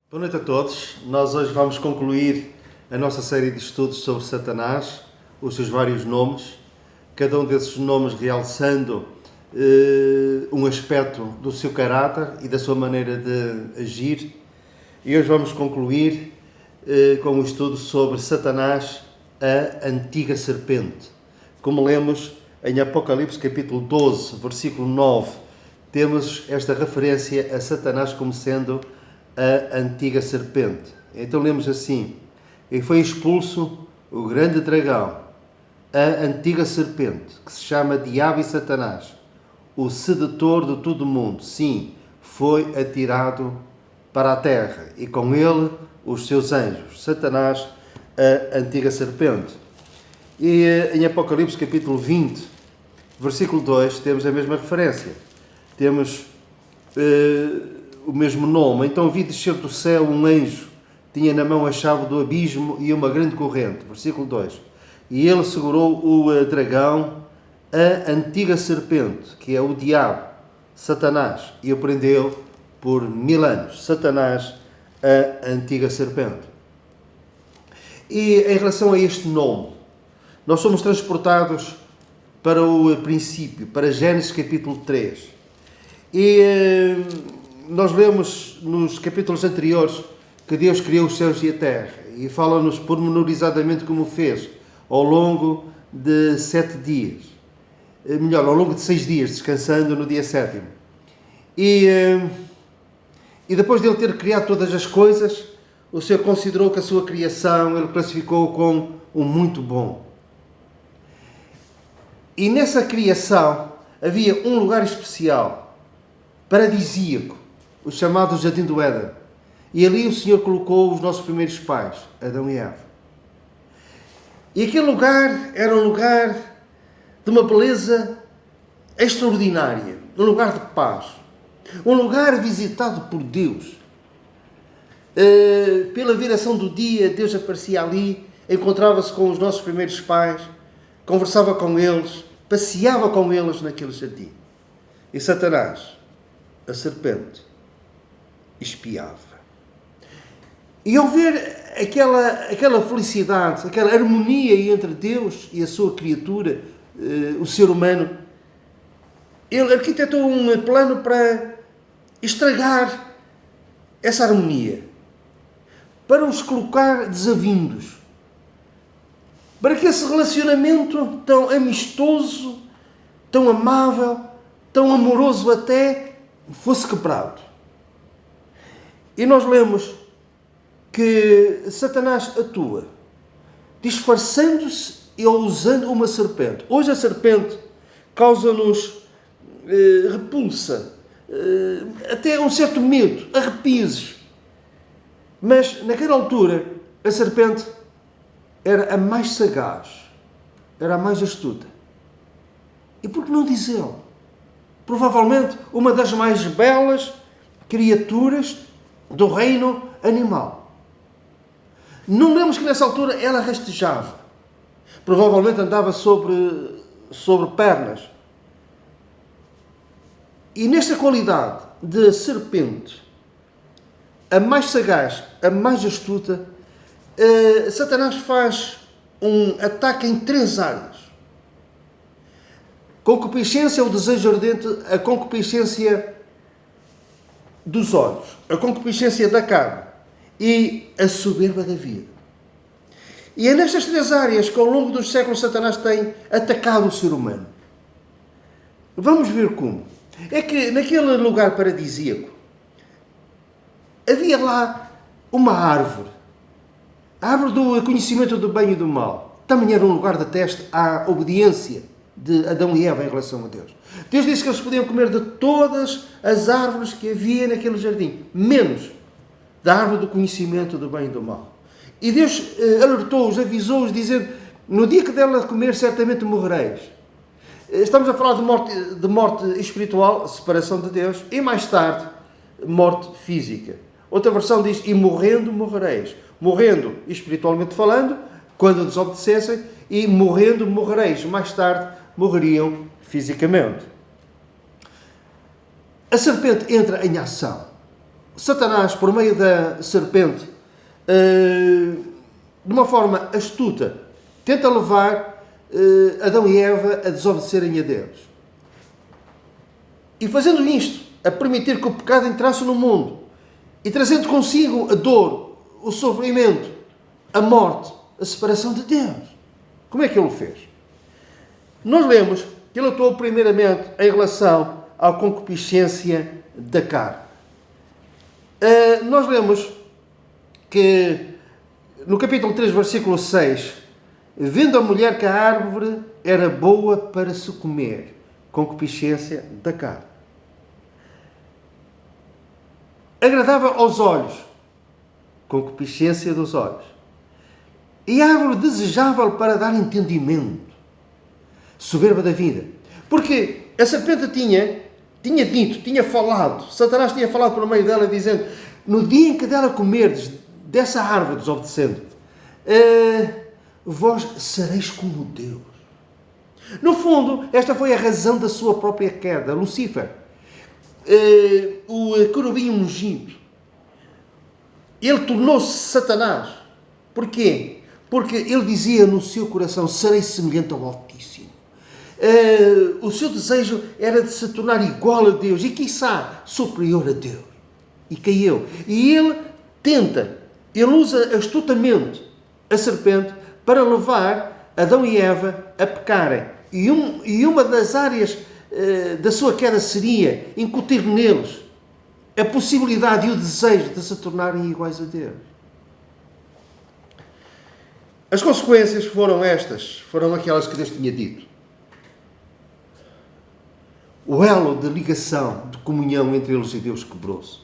Boa noite a todos. Nós hoje vamos concluir a nossa série de estudos sobre Satanás, os seus vários nomes, cada um desses nomes realçando um aspecto do seu caráter e da sua maneira de agir. E hoje vamos concluir com o estudo sobre Satanás, a antiga serpente. Como lemos em Apocalipse capítulo 12, versículo 9, temos esta referência a Satanás como sendo a antiga serpente. Então lemos assim: e foi expulso o grande dragão, a antiga serpente, que se chama Diabo e Satanás, o sedutor de todo o mundo. Sim, foi atirado para a terra, e com ele os seus anjos. Satanás, a antiga serpente. E em Apocalipse capítulo 20, versículo 2, temos a mesma referência. Temos o mesmo nome. Então vi descer do céu um anjo, tinha na mão a chave do abismo e uma grande corrente. Versículo 2. E ele segurou o dragão, a antiga serpente, que é o diabo, Satanás, e o prendeu por 1000 anos. Satanás, a antiga serpente. E em relação a este nome, nós somos transportados para o princípio, para Gênesis capítulo 3. E nós lemos nos capítulos anteriores que Deus criou os céus e a terra e fala-nos pormenorizadamente como fez ao longo de 7 dias. Melhor, ao longo de 6 dias, descansando no dia 7º. E depois de ele ter criado todas as coisas, o Senhor considerou que a sua criação ele classificou como um muito bom. E nessa criação havia um lugar especial, paradisíaco, o chamado Jardim do Éden. E ali o Senhor colocou os nossos primeiros pais, Adão e Eva. E aquele lugar era um lugar de uma beleza extraordinária, um lugar de paz, um lugar visitado por Deus. Pela viração do dia, Deus aparecia ali, encontrava-se com os nossos primeiros pais, conversava com eles, passeava com eles naquele jardim. E Satanás, a serpente, espiava. E ao ver aquela felicidade, aquela harmonia entre Deus e a sua criatura, o ser humano, ele arquitetou um plano para estragar essa harmonia, para os colocar desavindos, para que esse relacionamento tão amistoso, tão amável, tão amoroso até, fosse quebrado. E nós lemos que Satanás atua disfarçando-se e usando uma serpente. Hoje a serpente causa-nos repulsa, até um certo medo, arrepios. Mas naquela altura a serpente era a mais sagaz, era a mais astuta. E por que não dizê-lo? Provavelmente uma das mais belas criaturas do reino animal. Não lemos que nessa altura ela rastejava. Provavelmente andava sobre pernas. E nesta qualidade de serpente, a mais sagaz, a mais astuta, Satanás faz um ataque em 3 áreas. Concupiscência, o desejo ardente, a concupiscência dos olhos, a concupiscência da carne e a soberba da vida. E é nestas 3 áreas que ao longo dos séculos Satanás tem atacado o ser humano. Vamos ver como. É que naquele lugar paradisíaco havia lá uma árvore, a árvore do conhecimento do bem e do mal. Também era um lugar de teste à obediência de Adão e Eva em relação a Deus. Deus disse que eles podiam comer de todas as árvores que havia naquele jardim, menos da árvore do conhecimento do bem e do mal. E Deus alertou-os, avisou-os, dizendo: no dia que dela comer, certamente morrereis. Estamos a falar de morte espiritual, separação de Deus, e mais tarde, morte física. Outra versão diz: e morrendo, morrereis. Morrendo, espiritualmente falando, quando desobedecessem, e morrendo, morrereis. Mais tarde, morreriam fisicamente. A serpente entra em ação. Satanás, por meio da serpente, de uma forma astuta, tenta levar Adão e Eva a desobedecerem a Deus. E fazendo isto, a permitir que o pecado entrasse no mundo e trazendo consigo a dor, o sofrimento, a morte, a separação de Deus. Como é que ele o fez? Nós lemos que ele atuou primeiramente em relação à concupiscência da carne. Nós lemos que no capítulo 3, versículo 6, vendo a mulher que a árvore era boa para se comer, concupiscência da carne. Agradável aos olhos, concupiscência dos olhos. E a árvore desejável para dar entendimento, soberba da vida. Porque a serpente tinha dito, tinha falado, Satanás tinha falado por meio dela, dizendo, no dia em que dela comerdes dessa árvore, desobedecendo, vós sereis como Deus. No fundo, esta foi a razão da sua própria queda. Lucifer, o querubim ungido, ele tornou-se Satanás. Porquê? Porque ele dizia no seu coração, serei semelhante ao Altíssimo. O seu desejo era de se tornar igual a Deus e, quiçá, superior a Deus. E caiu. E ele usa astutamente a serpente para levar Adão e Eva a pecarem. E uma das áreas da sua queda seria incutir neles a possibilidade e o desejo de se tornarem iguais a Deus. As consequências foram aquelas que Deus tinha dito. O elo de ligação, de comunhão entre eles e Deus quebrou-se.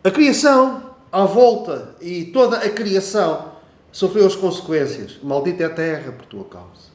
A criação, à volta, e toda a criação sofreu as consequências. Maldita é a terra por tua causa.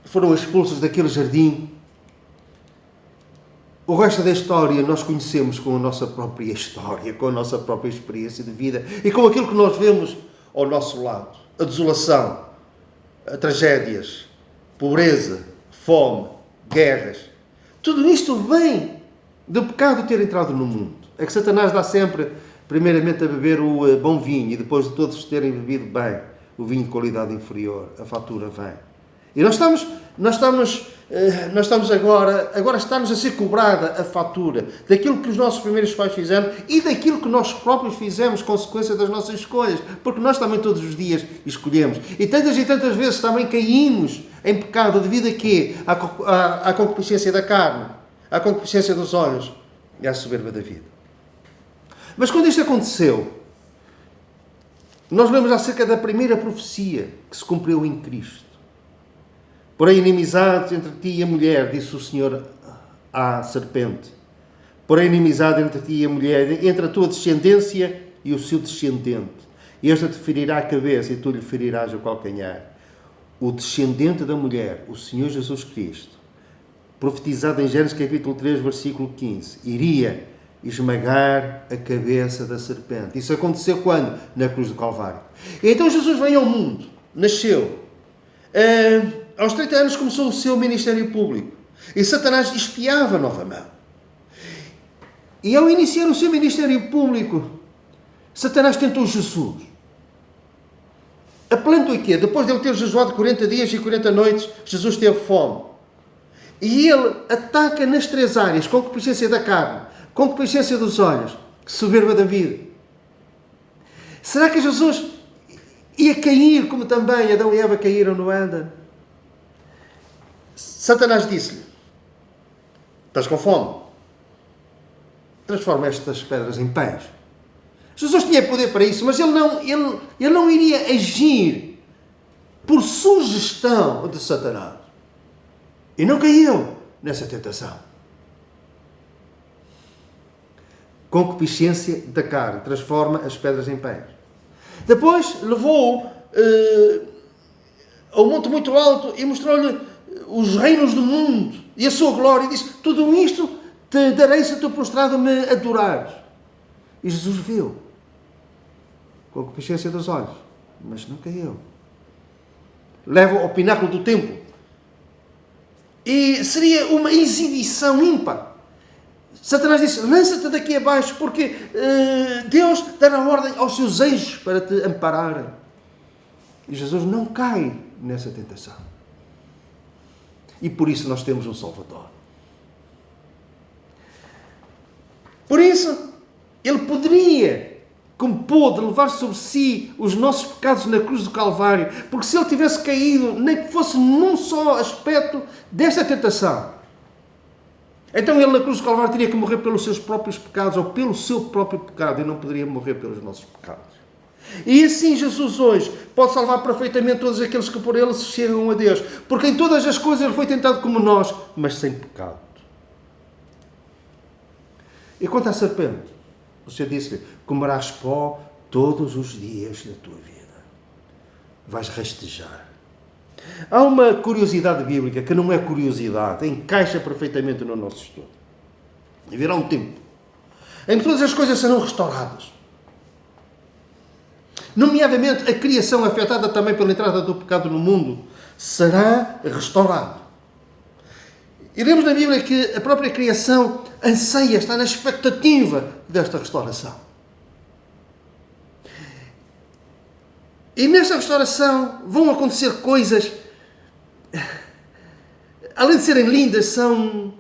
Foram expulsos daquele jardim. O resto da história nós conhecemos com a nossa própria história, com a nossa própria experiência de vida e com aquilo que nós vemos ao nosso lado. A desolação, a tragédias, pobreza, fome, guerras. Tudo isto vem do pecado ter entrado no mundo. É que Satanás dá sempre, primeiramente, a beber o bom vinho e depois de todos terem bebido bem, o vinho de qualidade inferior. A fatura vem. E nós estamos agora está-nos a ser cobrada a fatura daquilo que os nossos primeiros pais fizeram e daquilo que nós próprios fizemos, consequência das nossas escolhas. Porque nós também todos os dias escolhemos. E tantas vezes também caímos em pecado devido a quê? À concupiscência da carne, à concupiscência dos olhos e à soberba da vida. Mas quando isto aconteceu, nós lemos acerca da primeira profecia que se cumpriu em Cristo. Porém, inimizade entre ti e a mulher, disse o Senhor à serpente. Porém, inimizade entre ti e a mulher, entre a tua descendência e o seu descendente. Este te ferirá a cabeça e tu lhe ferirás o calcanhar. O descendente da mulher, o Senhor Jesus Cristo, profetizado em Gênesis capítulo 3, versículo 15, iria esmagar a cabeça da serpente. Isso aconteceu quando? Na cruz do Calvário. E então Jesus veio ao mundo, nasceu. Aos 30 anos começou o seu ministério público. E Satanás espiava novamente. E ao iniciar o seu ministério público, Satanás tentou Jesus. Apelando a quê? Depois de ele ter jejuado 40 dias e 40 noites, Jesus teve fome. E ele ataca nas três áreas: concupiscência da carne, concupiscência dos olhos, soberba da vida. Será que Jesus ia cair como também Adão e Eva caíram no Éden? Satanás disse-lhe: estás com fome? Transforma estas pedras em pães. Jesus tinha poder para isso, mas ele não iria agir por sugestão de Satanás. E não caiu nessa tentação. Concupiscência da carne transforma as pedras em pães. Depois levou-o a um monte muito alto e mostrou-lhe os reinos do mundo e a sua glória, e disse: tudo isto te darei se tu prostrado me adorares. E Jesus viu, com a concupiscência dos olhos, mas não caiu. Leva ao pináculo do templo E seria uma exibição ímpar. Satanás disse, lança-te daqui abaixo, porque Deus dará ordem aos seus anjos para te ampararem. E Jesus não cai nessa tentação. E por isso nós temos um Salvador. Por isso, ele poderia, como pôde, levar sobre si os nossos pecados na cruz do Calvário, porque se ele tivesse caído, nem que fosse num só aspecto desta tentação, então ele na cruz do Calvário teria que morrer pelos seus próprios pecados, ou pelo seu próprio pecado, e não poderia morrer pelos nossos pecados. E assim Jesus hoje pode salvar perfeitamente todos aqueles que por ele se chegam a Deus, porque em todas as coisas ele foi tentado como nós, mas sem pecado. E quanto à serpente, o Senhor disse-lhe, comerás pó todos os dias da tua vida. Vais rastejar. Há uma curiosidade bíblica que não é curiosidade, encaixa perfeitamente no nosso estudo. E virá um tempo em que todas as coisas serão restauradas. Nomeadamente, a criação afetada também pela entrada do pecado no mundo será restaurada. E lemos na Bíblia que a própria criação anseia, está na expectativa desta restauração. E nesta restauração vão acontecer coisas, além de serem lindas, são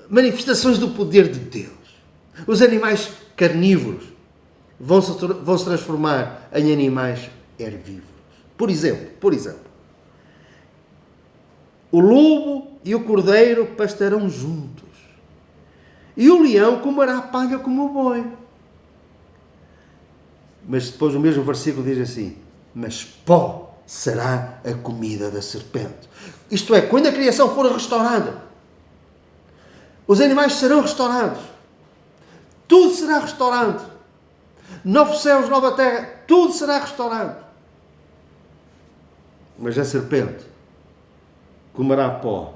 manifestações do poder de Deus. Os animais carnívoros vão se transformar em animais herbívoros. Por exemplo, o lobo e o cordeiro pastarão juntos, e o leão comerá a palha como o boi. Mas depois o mesmo versículo diz assim, mas pó será a comida da serpente. Isto é, quando a criação for restaurada, os animais serão restaurados, tudo será restaurado, novos céus, nova terra, tudo será restaurado. Mas a serpente comerá pó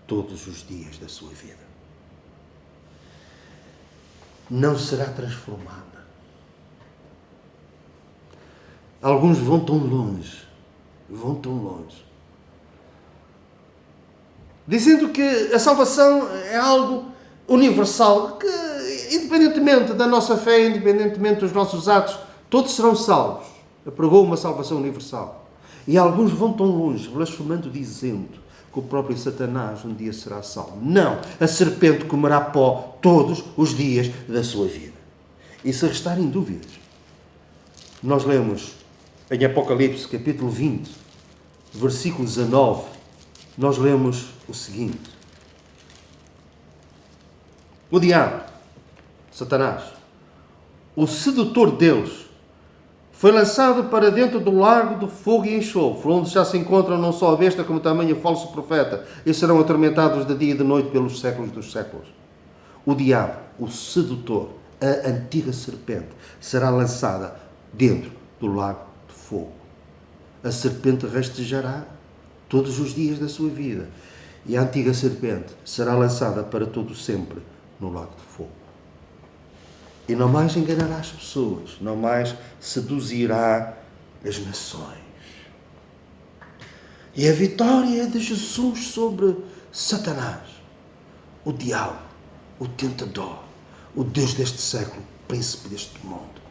todos os dias da sua vida. Não será transformada. Alguns vão tão longe, dizendo que a salvação é algo universal, que independentemente da nossa fé, independentemente dos nossos atos, todos serão salvos. Pregou uma salvação universal. E alguns vão tão longe, blasfemando, dizendo que o próprio Satanás um dia será salvo. Não, a serpente comerá pó todos os dias da sua vida. E se restarem dúvidas, nós lemos em Apocalipse, capítulo 20, versículo 19, nós lemos o seguinte. O diabo, Satanás, o sedutor deles, foi lançado para dentro do lago de fogo e enxofre, onde já se encontram não só a besta como também o falso profeta, e serão atormentados de dia e de noite pelos séculos dos séculos. O diabo, o sedutor, a antiga serpente, será lançada dentro do lago de fogo. A serpente rastejará todos os dias da sua vida, e a antiga serpente será lançada para todo sempre no lago de fogo. E não mais enganará as pessoas, não mais seduzirá as nações. E a vitória de Jesus sobre Satanás, o diabo, o tentador, o Deus deste século, príncipe deste mundo,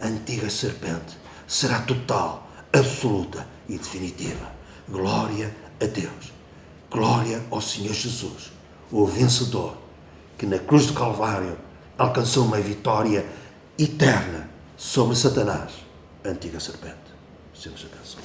a antiga serpente, será total, absoluta e definitiva. Glória a Deus. Glória ao Senhor Jesus, o vencedor, que na cruz do Calvário alcançou uma vitória eterna sobre Satanás, a antiga serpente. O Senhor nos abençoe.